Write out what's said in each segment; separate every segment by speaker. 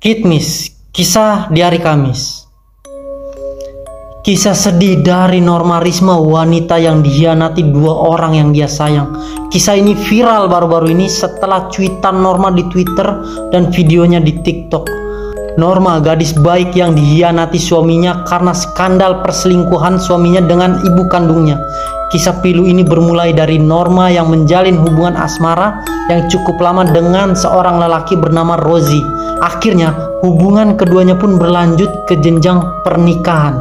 Speaker 1: Kitmis, kisah di hari Kamis. Kisah sedih dari Norma Risma, wanita yang dikhianati dua orang yang dia sayang. Kisah ini viral baru-baru ini setelah cuitan Norma di Twitter dan videonya di TikTok. Norma, gadis baik yang dikhianati suaminya karena skandal perselingkuhan suaminya dengan ibu kandungnya. Kisah pilu ini bermulai dari Norma yang menjalin hubungan asmara yang cukup lama dengan seorang lelaki bernama Rozi. Akhirnya hubungan keduanya pun berlanjut ke jenjang pernikahan.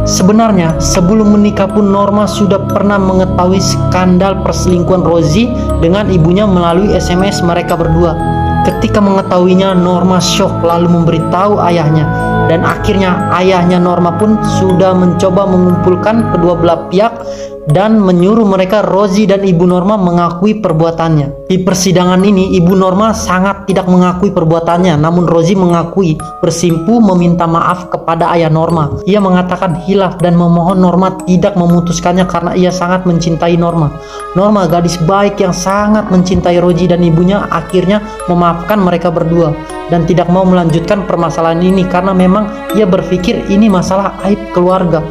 Speaker 1: Sebenarnya sebelum menikah pun Norma sudah pernah mengetahui skandal perselingkuhan Rozi dengan ibunya melalui SMS mereka berdua. Ketika mengetahuinya, Norma syok lalu memberitahu ayahnya, dan akhirnya ayahnya Norma pun sudah mencoba mengumpulkan kedua belah pihak dan menyuruh mereka, Rozi dan ibu Norma, mengakui perbuatannya. Di persidangan ini ibu Norma sangat tidak mengakui perbuatannya, namun Rozi mengakui bersimpu meminta maaf kepada ayah Norma. Ia mengatakan hilaf dan memohon Norma tidak memutuskannya karena ia sangat mencintai Norma. Norma, gadis baik yang sangat mencintai Rozi dan ibunya, akhirnya memaafkan mereka berdua dan tidak mau melanjutkan permasalahan ini karena memang ia berpikir ini masalah aib keluarga.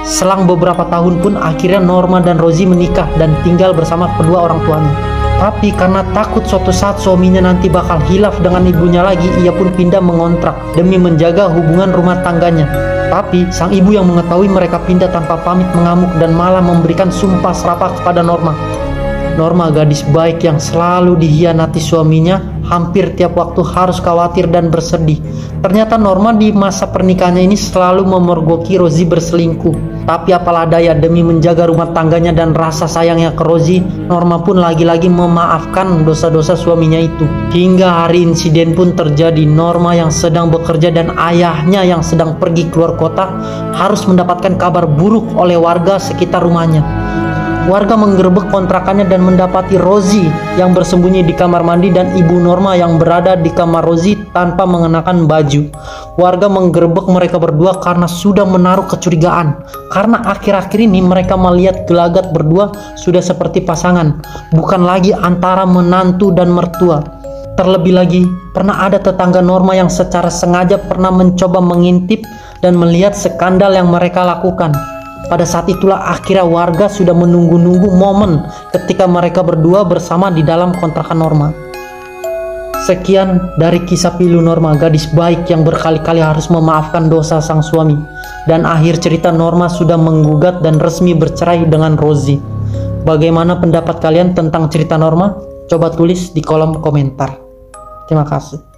Speaker 1: Selang beberapa tahun pun akhirnya Norma dan Rozi menikah dan tinggal bersama kedua orang tuanya. Tapi karena takut suatu saat suaminya nanti bakal hilaf dengan ibunya lagi, ia pun pindah mengontrak demi menjaga hubungan rumah tangganya. Tapi sang ibu yang mengetahui mereka pindah tanpa pamit mengamuk dan malah memberikan sumpah serapah kepada Norma. Norma, gadis baik yang selalu dikhianati suaminya, hampir tiap waktu harus khawatir dan bersedih. Ternyata Norma di masa pernikahannya ini selalu memergoki Rozi berselingkuh. Tapi apalah daya, demi menjaga rumah tangganya dan rasa sayangnya ke Rozi, Norma pun lagi-lagi memaafkan dosa-dosa suaminya itu. Hingga hari insiden pun terjadi. Norma yang sedang bekerja dan ayahnya yang sedang pergi keluar kota harus mendapatkan kabar buruk oleh warga sekitar rumahnya. Warga menggerebek kontrakannya dan mendapati Rozi yang bersembunyi di kamar mandi dan ibu Norma yang berada di kamar Rozi tanpa mengenakan baju. Warga menggerebek mereka berdua karena sudah menaruh kecurigaan, karena akhir-akhir ini mereka melihat gelagat berdua sudah seperti pasangan, bukan lagi antara menantu dan mertua. Terlebih lagi, pernah ada tetangga Norma yang secara sengaja pernah mencoba mengintip dan melihat skandal yang mereka lakukan. Pada saat itulah akhirnya warga sudah menunggu-nunggu momen ketika mereka berdua bersama di dalam kontrakan Norma. Sekian dari kisah pilu Norma, gadis baik yang berkali-kali harus memaafkan dosa sang suami. Dan akhir cerita, Norma sudah menggugat dan resmi bercerai dengan Rozi. Bagaimana pendapat kalian tentang cerita Norma? Coba tulis di kolom komentar. Terima kasih.